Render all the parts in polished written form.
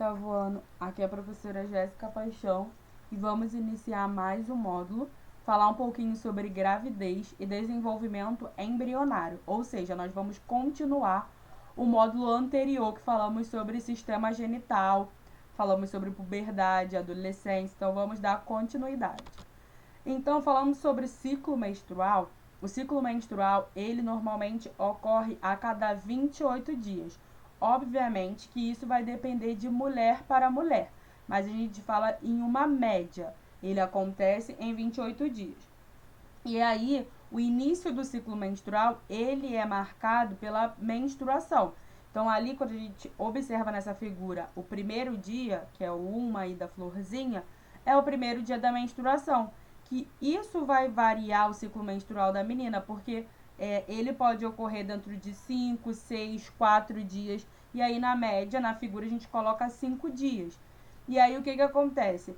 Tá voando. Aqui é a professora Jéssica Paixão e vamos iniciar mais um módulo, falar um pouquinho sobre gravidez e desenvolvimento embrionário, ou seja, nós vamos continuar o módulo anterior que falamos sobre sistema genital, falamos sobre puberdade, adolescência, então vamos dar continuidade. Então, falamos sobre ciclo menstrual. O ciclo menstrual, ele normalmente ocorre a cada 28 dias. Obviamente que isso vai depender de mulher para mulher, mas a gente fala em uma média. Ele acontece em 28 dias. E aí, o início do ciclo menstrual, ele é marcado pela menstruação. Então, ali, quando a gente observa nessa figura o primeiro dia, que é o 1 aí da florzinha, é o primeiro dia da menstruação. Que isso vai variar o ciclo menstrual da menina, porque ele pode ocorrer dentro de 5, 6, 4 dias. E aí, na média, na figura, a gente coloca 5 dias. E aí, o que acontece?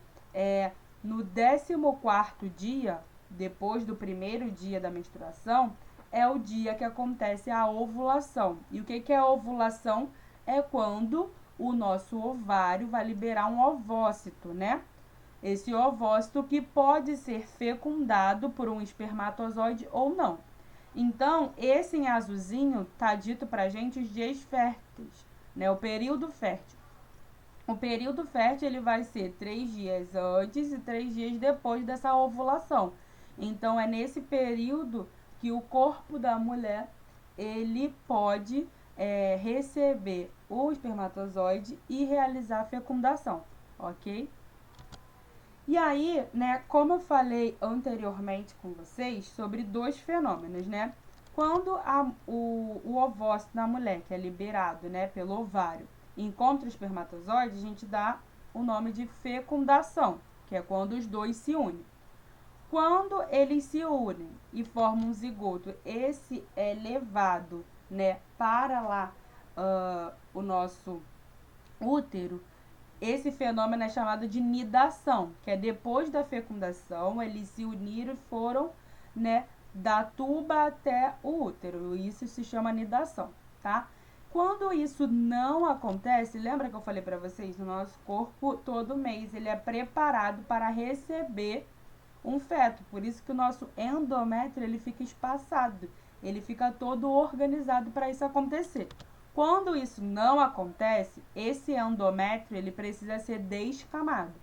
No 14º dia, depois do primeiro dia da menstruação, é o dia que acontece a ovulação. E o que é a ovulação? É quando o nosso ovário vai liberar um ovócito, né? Esse ovócito que pode ser fecundado por um espermatozoide ou não. Então, esse em azulzinho tá dito pra gente os dias férteis, né? O período fértil. O período fértil ele vai ser 3 dias antes e 3 dias depois dessa ovulação. Então, é nesse período que o corpo da mulher ele pode receber o espermatozoide e realizar a fecundação, ok? E aí, né, como eu falei anteriormente com vocês sobre dois fenômenos, né? Quando o ovócito da mulher, que é liberado, né, pelo ovário, encontra o espermatozoide, a gente dá o nome de fecundação, que é quando os dois se unem. Quando eles se unem e formam um zigoto, esse é levado, né, para lá o nosso útero. Esse fenômeno é chamado de nidação, que é depois da fecundação, eles se uniram e foram, né, da tuba até o útero. Isso se chama nidação, tá? Quando isso não acontece, lembra que eu falei para vocês, o nosso corpo todo mês ele é preparado para receber um feto. Por isso que o nosso endométrio ele fica espaçado, ele fica todo organizado para isso acontecer. Quando isso não acontece, esse endométrio ele precisa ser descamado.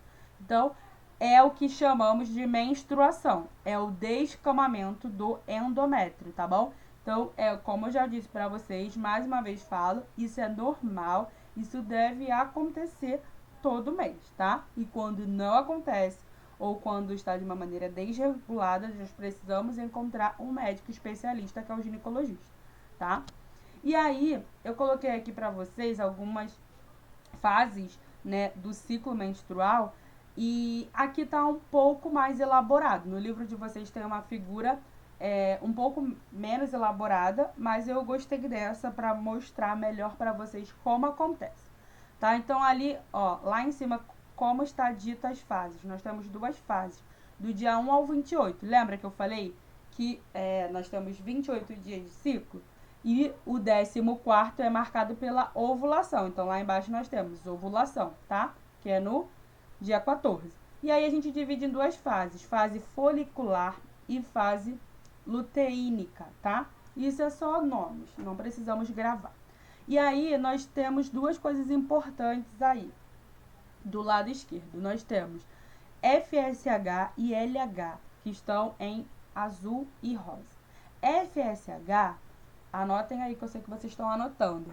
Então, é o que chamamos de menstruação, é o descamamento do endométrio, tá bom? Então, como eu já disse para vocês, mais uma vez falo, isso é normal, isso deve acontecer todo mês, tá? E quando não acontece, ou quando está de uma maneira desregulada, nós precisamos encontrar um médico especialista, que é o ginecologista, tá? E aí, eu coloquei aqui para vocês algumas fases, né, do ciclo menstrual, e aqui está um pouco mais elaborado. No livro de vocês tem uma figura um pouco menos elaborada, mas eu gostei dessa para mostrar melhor para vocês como acontece. Tá? Então, ali, ó, lá em cima, como está dito as fases. Nós temos duas fases, do dia 1 ao 28. Lembra que eu falei que nós temos 28 dias de ciclo? E o 14º é marcado pela ovulação. Então, lá embaixo nós temos ovulação, tá? Que é no dia 14. E aí a gente divide em duas fases, fase folicular e fase luteínica, tá? Isso é só nomes, não precisamos gravar. E aí nós temos duas coisas importantes aí. Do lado esquerdo, nós temos FSH e LH, que estão em azul e rosa. FSH, anotem aí que eu sei que vocês estão anotando,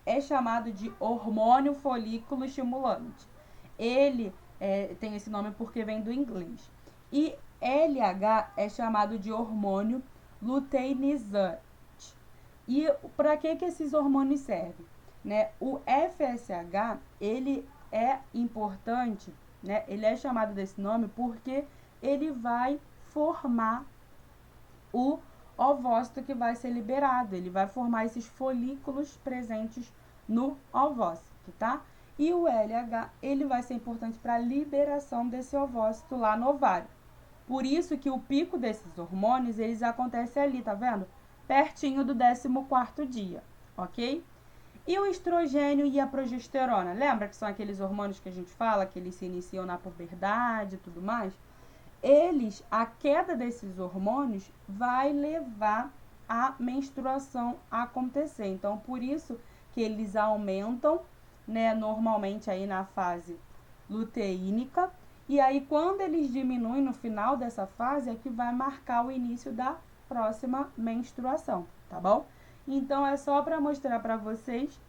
é chamado de hormônio folículo estimulante. Ele tem esse nome porque vem do inglês. E LH é chamado de hormônio luteinizante. E para que esses hormônios servem? Né? O FSH, ele é importante, né? Ele é chamado desse nome porque ele vai formar o ovócito que vai ser liberado. Ele vai formar esses folículos presentes no ovócito, tá? E o LH, ele vai ser importante para a liberação desse ovócito lá no ovário. Por isso que o pico desses hormônios, eles acontecem ali, tá vendo? Pertinho do 14º dia, ok? E o estrogênio e a progesterona? Lembra que são aqueles hormônios que a gente fala, que eles se iniciam na puberdade e tudo mais? A queda desses hormônios vai levar a menstruação a acontecer. Então, por isso que eles aumentam, né, normalmente aí na fase luteínica. E aí, quando eles diminuem no final dessa fase, é que vai marcar o início da próxima menstruação, tá bom? Então, é só para mostrar para vocês,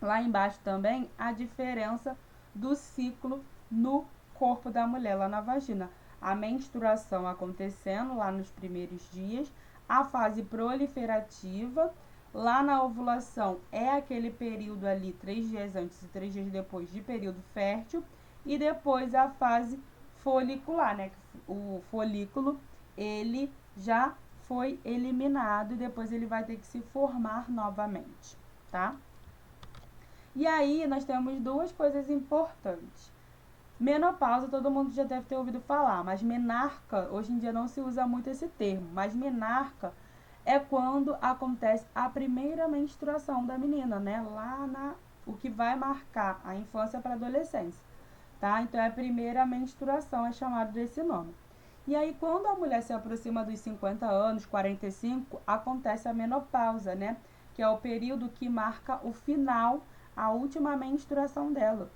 lá embaixo também, a diferença do ciclo no corpo da mulher, lá na vagina. A menstruação acontecendo lá nos primeiros dias, a fase proliferativa, lá na ovulação é aquele período ali, 3 dias antes e 3 dias depois de período fértil, e depois a fase folicular, né? O folículo, ele já foi eliminado e depois ele vai ter que se formar novamente, tá? E aí nós temos duas coisas importantes. Menopausa, todo mundo já deve ter ouvido falar, mas menarca, hoje em dia não se usa muito esse termo, mas menarca é quando acontece a primeira menstruação da menina, né? O que vai marcar a infância para a adolescência, tá? Então, é a primeira menstruação, é chamado desse nome. E aí, quando a mulher se aproxima dos 50 anos, 45, acontece a menopausa, né? Que é o período que marca o final, a última menstruação dela.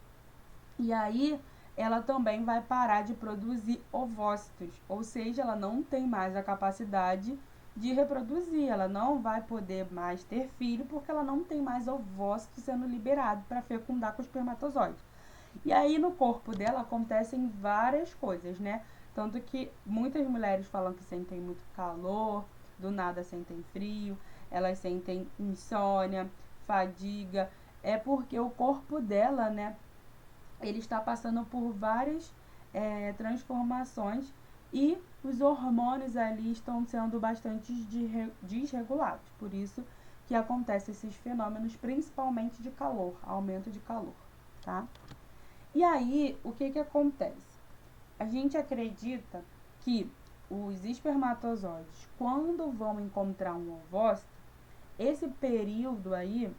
E aí, ela também vai parar de produzir ovócitos, ou seja, ela não tem mais a capacidade de reproduzir, ela não vai poder mais ter filho porque ela não tem mais ovócito sendo liberado para fecundar com os espermatozoides. E aí no corpo dela acontecem várias coisas, né? Tanto que muitas mulheres falam que sentem muito calor, do nada sentem frio, elas sentem insônia, fadiga, é porque o corpo dela, né, ele está passando por várias transformações e os hormônios ali estão sendo bastante desregulados. Por isso que acontecem esses fenômenos, principalmente de calor, aumento de calor, tá? E aí, o que acontece? A gente acredita que os espermatozoides, quando vão encontrar um ovócito, esse período aí,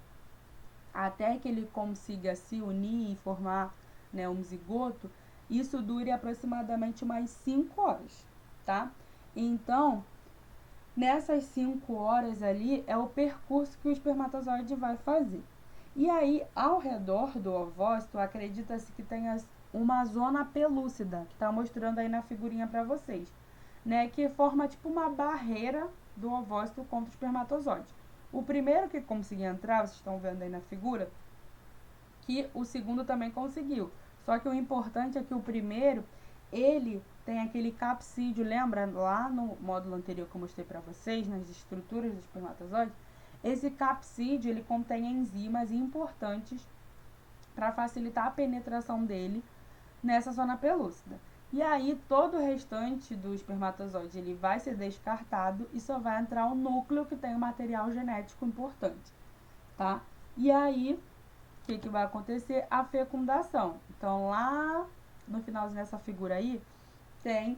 até que ele consiga se unir e formar, né, um zigoto, isso dure aproximadamente umas 5 horas, tá? Então, nessas 5 horas ali é o percurso que o espermatozoide vai fazer. E aí, ao redor do ovócito, acredita-se que tenha uma zona pelúcida, que está mostrando aí na figurinha para vocês, né? Que forma tipo uma barreira do ovócito contra o espermatozoide. O primeiro que conseguiu entrar, vocês estão vendo aí na figura, que o segundo também conseguiu. Só que o importante é que o primeiro, ele tem aquele capsídeo, lembra lá no módulo anterior que eu mostrei para vocês, nas estruturas do espermatozoide? Esse capsídeo, ele contém enzimas importantes para facilitar a penetração dele nessa zona pelúcida. E aí, todo o restante do espermatozoide, ele vai ser descartado e só vai entrar o núcleo que tem um material genético importante, tá? E aí, o que vai acontecer? A fecundação. Então, lá no finalzinho dessa figura aí, tem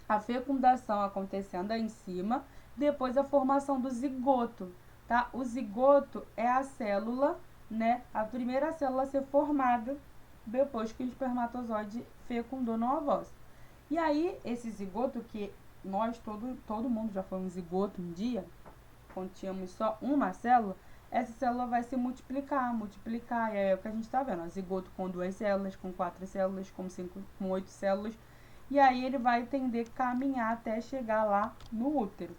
a fecundação acontecendo aí em cima, depois a formação do zigoto, tá? O zigoto é a célula, né? A primeira célula a ser formada depois que o espermatozoide fecundou no ovócito. E aí, esse zigoto, que nós, todo mundo já foi um zigoto um dia, quando tínhamos só uma célula, essa célula vai se multiplicar, e é o que a gente está vendo, ó, zigoto com 2 células, com 4 células, com 5, com 8 células, e aí ele vai tender a caminhar até chegar lá no útero.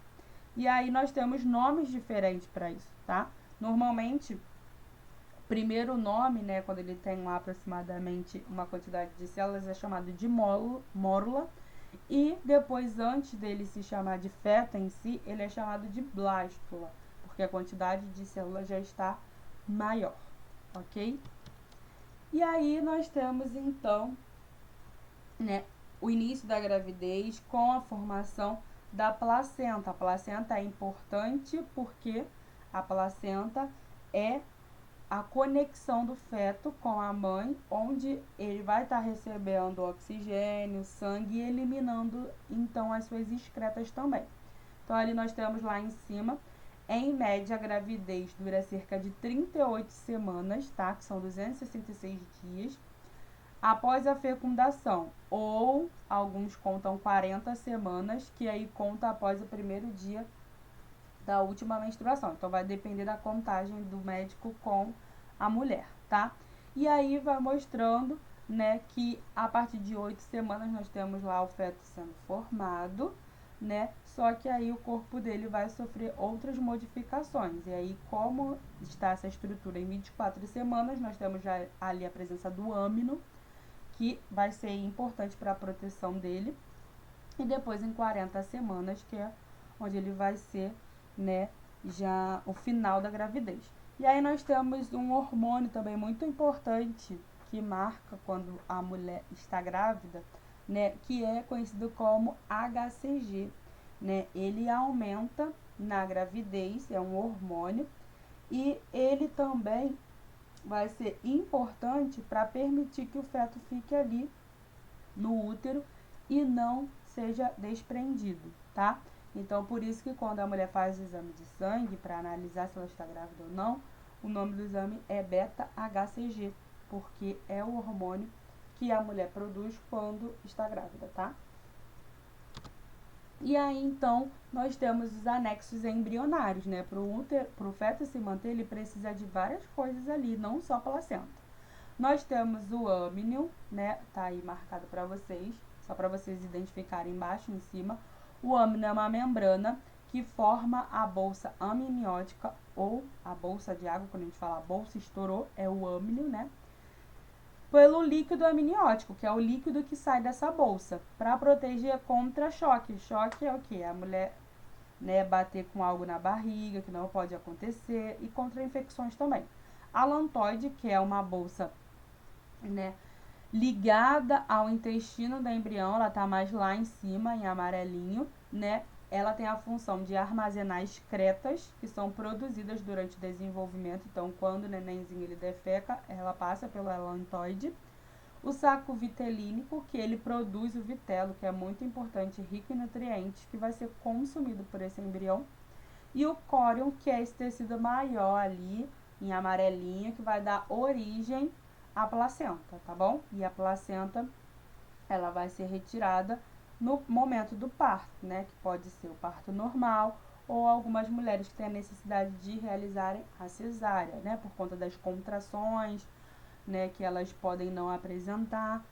E aí nós temos nomes diferentes para isso, tá? Normalmente, o primeiro nome, né, quando ele tem lá aproximadamente uma quantidade de células, é chamado de mórula, e depois, antes dele se chamar de feto em si, ele é chamado de blástula, porque a quantidade de células já está maior, ok? E aí nós temos então, né, o início da gravidez com a formação da placenta. A placenta é importante porque a placenta é a conexão do feto com a mãe, onde ele vai estar recebendo oxigênio, sangue e eliminando então as suas excretas também. Então ali nós temos lá em cima Em média, a gravidez dura cerca de 38 semanas, tá? Que são 266 dias após a fecundação, ou alguns contam 40 semanas, que aí conta após o primeiro dia da última menstruação. Então, vai depender da contagem do médico com a mulher, tá? E aí vai mostrando, né, que a partir de 8 semanas nós temos lá o feto sendo formado, né? Só que aí o corpo dele vai sofrer outras modificações. E aí, como está essa estrutura em 24 semanas, nós temos já ali a presença do âmino, que vai ser importante para a proteção dele. E depois em 40 semanas, que é onde ele vai ser, né, já o final da gravidez. E aí nós temos um hormônio também muito importante que marca quando a mulher está grávida, né, que é conhecido como HCG, né? Ele aumenta na gravidez, é um hormônio, e ele também vai ser importante para permitir que o feto fique ali no útero e não seja desprendido, tá? Então, por isso que quando a mulher faz o exame de sangue para analisar se ela está grávida ou não, o nome do exame é beta-HCG, porque é o hormônio que a mulher produz quando está grávida, tá? E aí, então, nós temos os anexos embrionários, né? Para o feto se manter, ele precisa de várias coisas ali, não só placenta. Nós temos o âmnio, né? Tá aí marcado para vocês, só para vocês identificarem embaixo e em cima. O âmnio é uma membrana que forma a bolsa amniótica ou a bolsa de água. Quando a gente fala a bolsa estourou, é o âmnio, né? Pelo líquido amniótico, que é o líquido que sai dessa bolsa, para proteger contra choque. Choque é o que? A mulher, né, bater com algo na barriga, que não pode acontecer, e contra infecções também. A lantoide, que é uma bolsa, né, ligada ao intestino do embrião, ela tá mais lá em cima, em amarelinho, né? Ela tem a função de armazenar excretas que são produzidas durante o desenvolvimento. Então, quando o nenenzinho ele defeca, ela passa pelo lantoide. O saco vitelínico, que ele produz o vitelo, que é muito importante, rico em nutrientes, que vai ser consumido por esse embrião. E o córion, que é esse tecido maior ali, em amarelinho, que vai dar origem à placenta, tá bom? E a placenta, ela vai ser retirada no momento do parto, né? Que pode ser o parto normal ou algumas mulheres que têm a necessidade de realizarem a cesárea, né? Por conta das contrações, né? Que elas podem não apresentar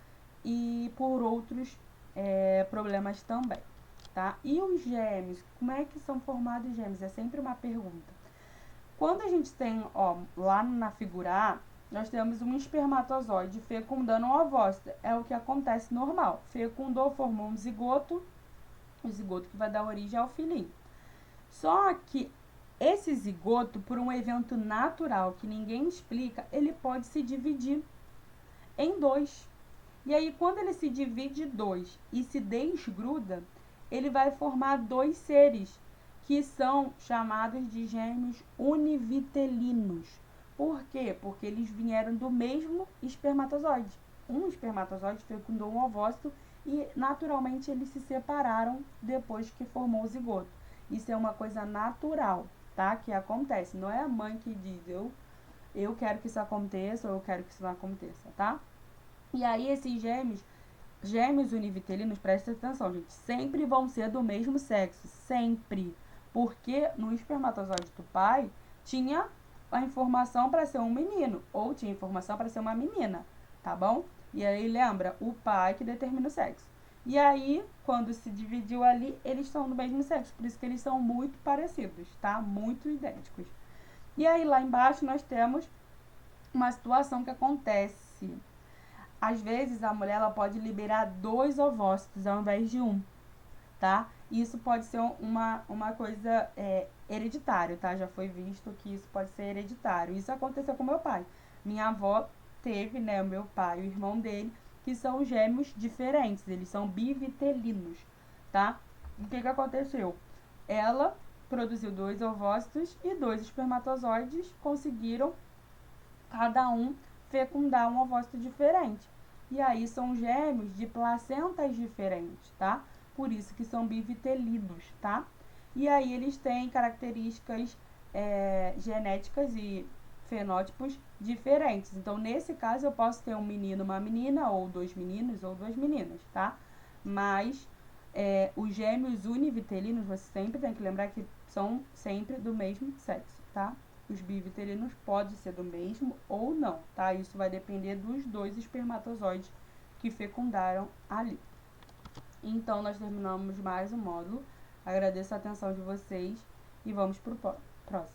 e por outros problemas também, tá? E os gêmeos, como é que são formados os gêmeos? É sempre uma pergunta. Quando a gente tem, ó, lá na figura A, nós temos um espermatozoide fecundando um ovócito. É o que acontece normal. Fecundou, formou um zigoto, o zigoto que vai dar origem ao filhinho. Só que esse zigoto, por um evento natural que ninguém explica, ele pode se dividir em dois. E aí, quando ele se divide em dois e se desgruda, ele vai formar dois seres, que são chamados de gêmeos univitelinos. Por quê? Porque eles vieram do mesmo espermatozoide. Um espermatozoide fecundou um ovócito e, naturalmente, eles se separaram depois que formou o zigoto. Isso é uma coisa natural, tá? Que acontece. Não é a mãe que diz, eu quero que isso aconteça ou eu quero que isso não aconteça, tá? E aí, esses gêmeos univitelinos, presta atenção, gente, sempre vão ser do mesmo sexo, sempre. Porque no espermatozoide do pai tinha a informação para ser um menino, ou tinha informação para ser uma menina, tá bom? E aí, lembra, o pai que determina o sexo. E aí, quando se dividiu ali, eles são do mesmo sexo, por isso que eles são muito parecidos, tá? Muito idênticos. E aí, lá embaixo, nós temos uma situação que acontece. Às vezes, a mulher ela pode liberar 2 ovócitos ao invés de um, tá? Isso pode ser uma coisa hereditária, tá? Já foi visto que isso pode ser hereditário. Isso aconteceu com meu pai. Minha avó teve, né, o meu pai e o irmão dele, que são gêmeos diferentes. Eles são bivitelinos, tá? O que aconteceu? Ela produziu 2 ovócitos e 2 espermatozoides conseguiram, cada um, fecundar um ovócito diferente. E aí são gêmeos de placentas diferentes, tá? Por isso que são bivitelinos, tá? E aí eles têm características genéticas e fenótipos diferentes. Então, nesse caso, eu posso ter um menino, uma menina, ou dois meninos ou duas meninas, tá? Mas os gêmeos univitelinos, você sempre tem que lembrar que são sempre do mesmo sexo, tá? Os bivitelinos podem ser do mesmo ou não, tá? Isso vai depender dos dois espermatozoides que fecundaram ali. Então, nós terminamos mais um módulo. Agradeço a atenção de vocês e vamos pro próximo.